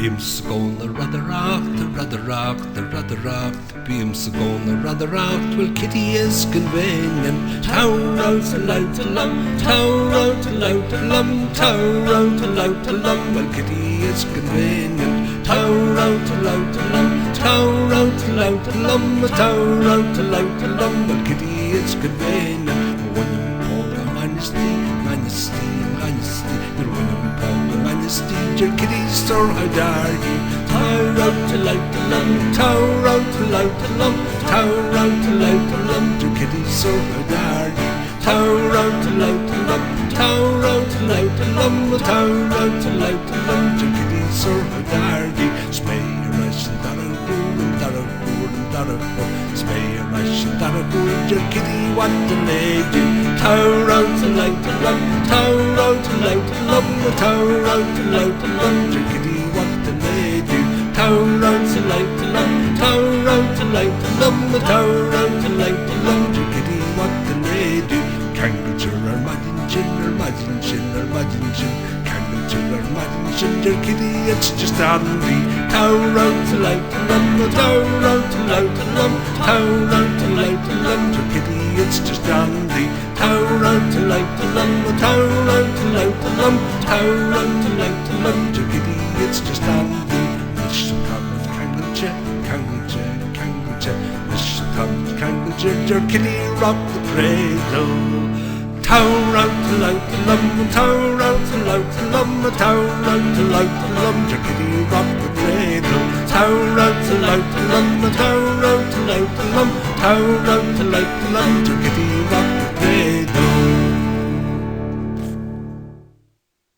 Bímse radaireacht, Bímse radaireacht, well kitty is convenient. Tower out to lout to lum, tower out to lout to lum, tower out to lout to lum, well kitty is convenient. Tower out to lout to lum, tower out to lout to lum, tower out to lout to lum, well kitty is convenient. When you call the majesty, you're when you call the majesty, your kitty sir, how dare you? Tower out to lout to lum, tower out to lout to lum, tower out to lout to lum, your kitty sir, how dare you? Tower out to lout to lum, tower out to lout to lum, tower out to lout to lum, your kitty sir, how dare you? Smay your ash and smay your ash and your kitty what the lady. Tower out to lout to lum, tower out to lout to lum, tower out to lout to lum, your kitty what the lady. Tower out to lout to lum, tower out to lout to lum, tower out to lout to lum, your kitty what the lady. Kangaroo your kitty, it's just dandy. Tower out to lout to lum, tower out to lout to lum, tower out to lout to lum, your kitty, it's just dandy. Tower out to lout to lum, tower out to lout to lum, tower out to lout to lum, your kitty, it's just dandy. Listen come with kangaroo, listen come with kangaroo, your kitty rock the cradle. Tower out to lout to lum, tower out to lout to lum, tower out to lout to lum, your kitty rock the cradle. Tower out to lout to lum, tower out to lout to lum, tower out to lout to lum, your kitty rock